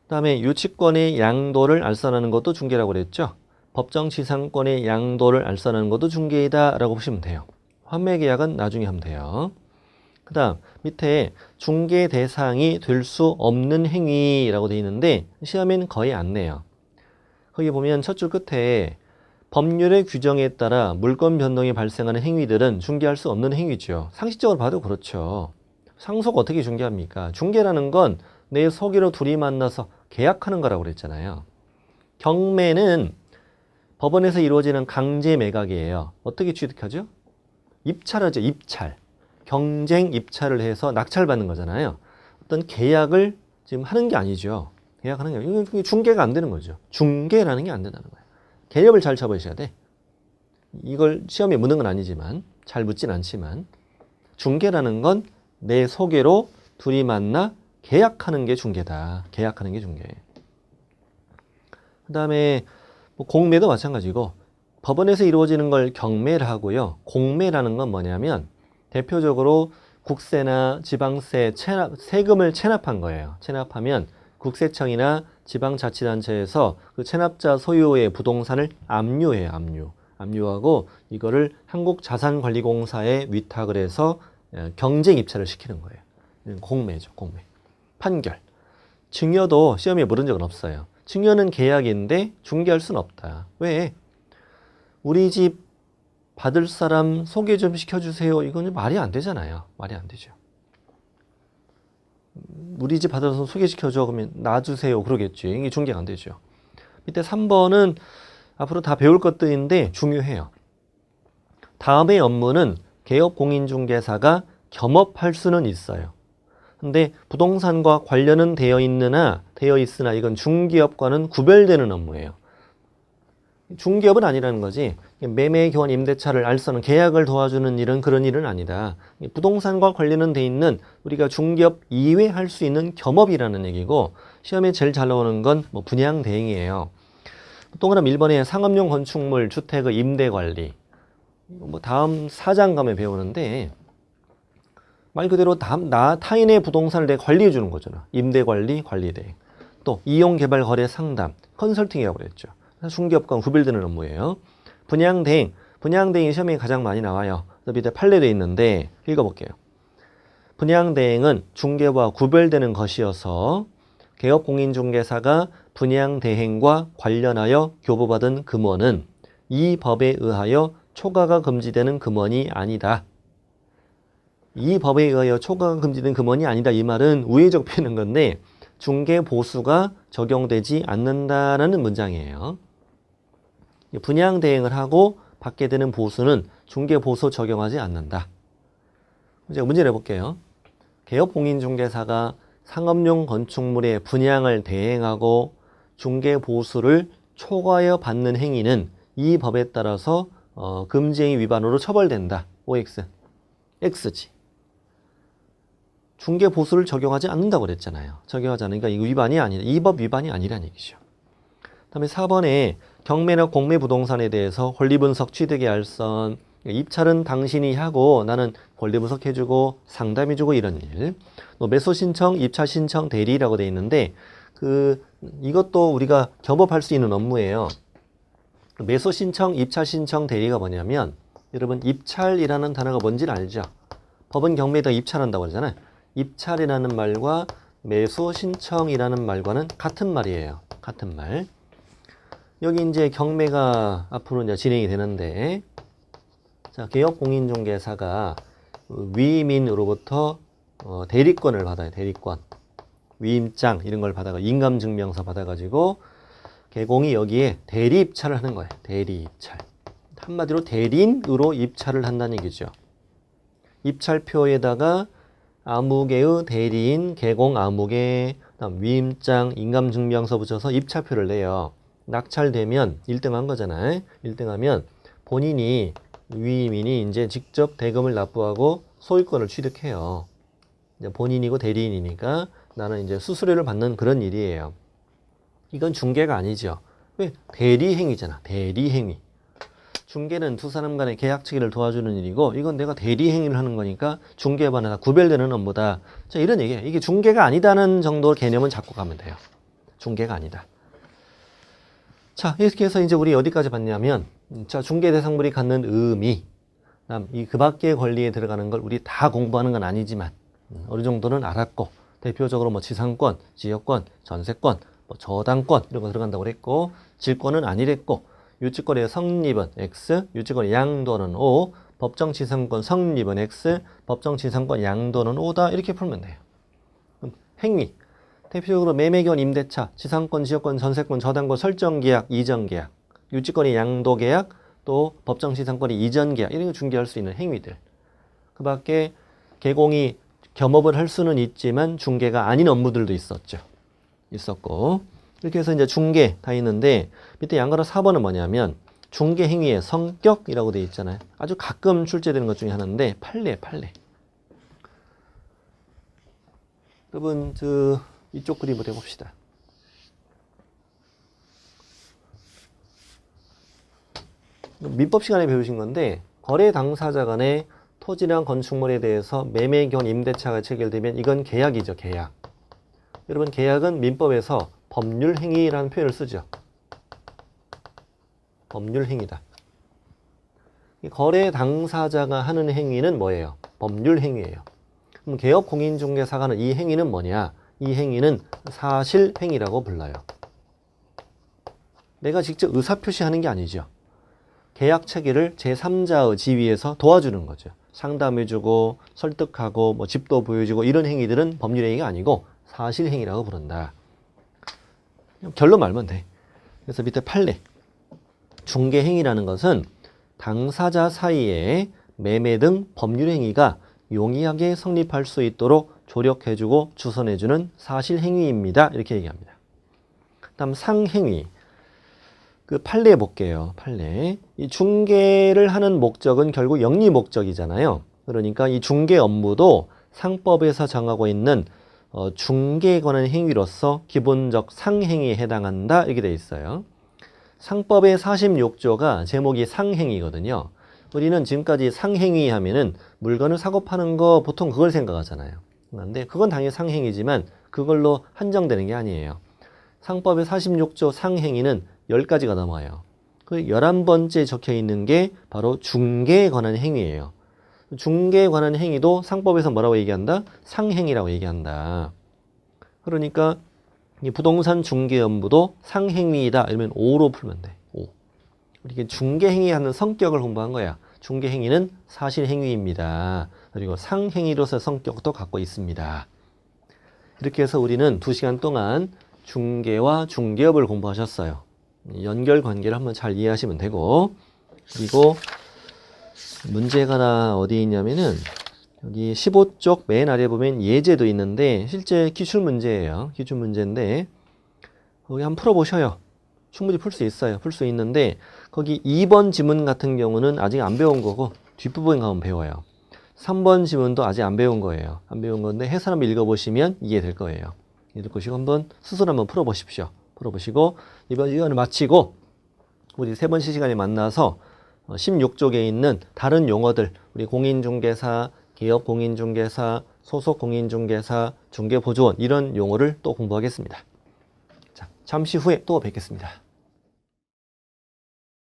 다음에 유치권의 양도를 알선하는 것도 중개라고 그랬죠. 법정지상권의 양도를 알선하는 것도 중개이다 라고 보시면 돼요. 환매계약은 나중에 하면 돼요. 그 다음 밑에 중개 대상이 될 수 없는 행위라고 되어 있는데 시험에는 거의 안 내요. 거기 보면 첫 줄 끝에 법률의 규정에 따라 물권 변동이 발생하는 행위들은 중개할 수 없는 행위죠. 상식적으로 봐도 그렇죠. 상속 어떻게 중개합니까? 중개라는 건 내 소개로 둘이 만나서 계약하는 거라고 그랬잖아요. 경매는 법원에서 이루어지는 강제 매각이에요. 어떻게 취득하죠? 입찰하죠. 입찰. 경쟁 입찰을 해서 낙찰받는 거잖아요. 어떤 계약을 지금 하는 게 아니죠. 계약하는 게 아니고 이건 중개가 안 되는 거죠. 중개라는 게 안 된다는 거예요. 개념을 잘 잡으셔야 돼. 이걸 시험에 묻는 건 아니지만 잘 묻진 않지만 중개라는 건 내 소개로 둘이 만나 계약하는 게 중개다. 계약하는 게 중개예요. 그 다음에 뭐 공매도 마찬가지고 법원에서 이루어지는 걸 경매를 하고요. 공매라는 건 뭐냐면 대표적으로 국세나 지방세 세금을 체납한 거예요. 체납하면 국세청이나 지방자치단체에서 그 체납자 소유의 부동산을 압류해요. 압류하고 이거를 한국자산관리공사에 위탁을 해서 경쟁 입찰을 시키는 거예요. 공매죠. 공매. 판결. 증여도 시험에 물은 적은 없어요. 증여는 계약인데 중개할 수는 없다. 왜? 우리 집 받을 사람 소개 좀 시켜주세요. 이건 말이 안 되잖아요. 말이 안 되죠. 우리 집 받을 사람 소개시켜줘. 그러면 놔주세요. 그러겠지. 이게 중개가 안 되죠. 밑에 3번은 앞으로 다 배울 것들인데 중요해요. 다음의 업무는 개업공인중개사가 겸업할 수는 있어요. 근데 부동산과 관련은 되어 있으나 이건 중개업과는 구별되는 업무예요. 중개업은 아니라는 거지. 매매, 교환, 임대차를 알선은 계약을 도와주는 일은 그런 일은 아니다. 부동산과 관련은 돼 있는 우리가 중개업 이외에 할 수 있는 겸업이라는 얘기고 시험에 제일 잘 나오는 건 뭐 분양대행이에요. 동그라미 1번에 상업용 건축물 주택의 임대관리. 뭐 다음 4장 가면 배우는데 말 그대로 타인의 부동산을 내가 관리해 주는 거잖아. 임대관리, 관리대행. 또 이용개발 거래 상담, 컨설팅이라고 그랬죠. 중개업과 구별되는 업무예요. 분양대행, 분양대행이 시험에 가장 많이 나와요. 밑에 판례되어 있는데 읽어볼게요. 분양대행은 중개와 구별되는 것이어서 개업공인중개사가 분양대행과 관련하여 교부받은 금원은 이 법에 의하여 초과가 금지되는 금원이 아니다. 이 법에 의하여 초과가 금지된 금원이 아니다. 이 말은 우회적 표현인 건데 중개보수가 적용되지 않는다라는 문장이에요. 분양대행을 하고 받게 되는 보수는 중개보수 적용하지 않는다. 제가 문제를 해볼게요. 개업공인중개사가 상업용 건축물의 분양을 대행하고 중개보수를 초과하여 받는 행위는 이 법에 따라서 금지행위 위반으로 처벌된다. OX. X지. 중개 보수를 적용하지 않는다고 그랬잖아요. 적용하지 않으니까 이거 위반이 아니라, 이 법 위반이 아니라는 얘기죠. 다음에 4번에 경매나 공매 부동산에 대해서 권리분석 취득의 알선, 입찰은 당신이 하고 나는 권리분석 해주고 상담해주고 이런 일. 또 매수 신청, 입찰 신청, 대리라고 돼 있는데 이것도 우리가 겸업할 수 있는 업무예요. 매수 신청, 입찰 신청, 대리가 뭐냐면 여러분 입찰이라는 단어가 뭔지를 알죠? 법은 경매에다 입찰한다고 그러잖아요. 입찰이라는 말과 매수 신청이라는 말과는 같은 말이에요. 같은 말. 여기 이제 경매가 앞으로 이제 진행이 되는데, 자, 개업공인중개사가 위임인으로부터 대리권을 받아요. 대리권. 위임장 이런 걸 받아가 인감증명서 받아가지고 개공이 여기에 대리 입찰을 하는 거예요. 대리 입찰. 한마디로 대리인으로 입찰을 한다는 얘기죠. 입찰표에다가 아무개의 대리인, 개공 아무개, 위임장, 인감증명서 붙여서 입찰표를 내요. 낙찰되면 1등한 거잖아요. 1등하면 본인이 위임인이 이제 직접 대금을 납부하고 소유권을 취득해요. 이제 본인이고 대리인이니까 나는 이제 수수료를 받는 그런 일이에요. 이건 중개가 아니죠. 왜? 대리행위잖아. 대리행위. 중개는 두 사람 간의 계약 체계를 도와주는 일이고 이건 내가 대리행위를 하는 거니까 중개와 다 구별되는 업무다. 자, 이런 얘기예요. 이게 중개가 아니다는 정도 개념은 잡고 가면 돼요. 중개가 아니다. 자, 이렇게 해서 이제 우리 어디까지 봤냐면, 자, 중개대상물이 갖는 의미, 그 밖의 권리에 들어가는 걸 우리 다 공부하는 건 아니지만, 어느 정도는 알았고, 대표적으로 뭐 지상권, 지역권, 전세권, 뭐 저당권, 이런 거 들어간다고 그랬고, 질권은 아니랬고, 유치권의 성립은 X, 유치권의 양도는 O, 법정 지상권 성립은 X, 법정 지상권 양도는 O다. 이렇게 풀면 돼요. 그럼 행위. 대표적으로 매매권, 임대차, 지상권, 지역권, 전세권, 저당권, 설정계약, 이전계약, 유치권의 양도계약, 또 법정 지상권의 이전계약 이런 거 중개할 수 있는 행위들. 그 밖에 개공이 겸업을 할 수는 있지만 중개가 아닌 업무들도 있었고 이렇게 해서 이제 중개 다 있는데 밑에 양가로 4번은 뭐냐면 중개 행위의 성격이라고 되어 있잖아요. 아주 가끔 출제되는 것 중에 하나인데 판례. 여러분 이쪽 그림을 해봅시다. 민법 시간에 배우신 건데 거래 당사자 간의 토지랑 건축물에 대해서 매매견 임대차가 체결되면 이건 계약이죠. 계약. 여러분 계약은 민법에서 법률행위라는 표현을 쓰죠. 법률행위다. 거래 당사자가 하는 행위는 뭐예요? 법률행위예요. 그럼 개업공인중개사가 하는 이 행위는 뭐냐? 이 행위는 사실행위라고 불러요. 내가 직접 의사표시하는 게 아니죠. 계약 체계를 제3자의 지위에서 도와주는 거죠. 상담해주고 설득하고 뭐 집도 보여주고 이런 행위들은 법률행위가 아니고 사실행위라고 부른다. 결론 말면 돼. 그래서 밑에 판례. 중개행위라는 것은 당사자 사이에 매매 등 법률행위가 용이하게 성립할 수 있도록 조력해주고 주선해주는 사실행위입니다. 이렇게 얘기합니다. 다음 상행위. 그 판례 볼게요. 판례. 이 중개를 하는 목적은 결국 영리 목적이잖아요. 그러니까 이 중개 업무도 상법에서 정하고 있는 중개에 관한 행위로서 기본적 상행위에 해당한다. 이렇게 돼 있어요. 상법의 46조가 제목이 상행위거든요. 우리는 지금까지 상행위 하면은 물건을 사고 파는 거 보통 그걸 생각하잖아요. 근데 그건 당연히 상행위지만 그걸로 한정되는 게 아니에요. 상법의 46조 상행위는 10가지가 넘어요. 그 11번째 적혀 있는 게 바로 중개에 관한 행위예요. 중개에 관한 행위도 상법에서 뭐라고 얘기한다? 상행위라고 얘기한다. 그러니까 이 부동산 중개 업무도 상행위이다. 이러면 5로 풀면 돼. 5. 이렇게 중개행위하는 성격을 공부한 거야. 중개행위는 사실행위입니다. 그리고 상행위로서의 성격도 갖고 있습니다. 이렇게 해서 우리는 2시간 동안 중개와 중개업을 공부하셨어요. 연결 관계를 한번 잘 이해하시면 되고, 그리고 문제가 어디 있냐면은 여기 15쪽 맨 아래 보면 예제도 있는데 실제 기출 문제예요. 기출 문제인데 거기 한번 풀어보셔요. 충분히 풀 수 있어요. 풀 수 있는데 거기 2번 지문 같은 경우는 아직 안 배운 거고 뒷부분에 가면 배워요. 3번 지문도 아직 안 배운 거예요. 안 배운 건데 해설 한번 읽어보시면 이해될 거예요. 읽으시고 한번 스스로 한번 풀어보십시오. 풀어보시고 이번 시간을 마치고 우리 세 번째 시간에 만나서 16쪽에 있는 다른 용어들, 우리 공인중개사, 기업 공인중개사, 소속 공인중개사, 중개보조원 이런 용어를 또 공부하겠습니다. 자, 잠시 후에 또 뵙겠습니다.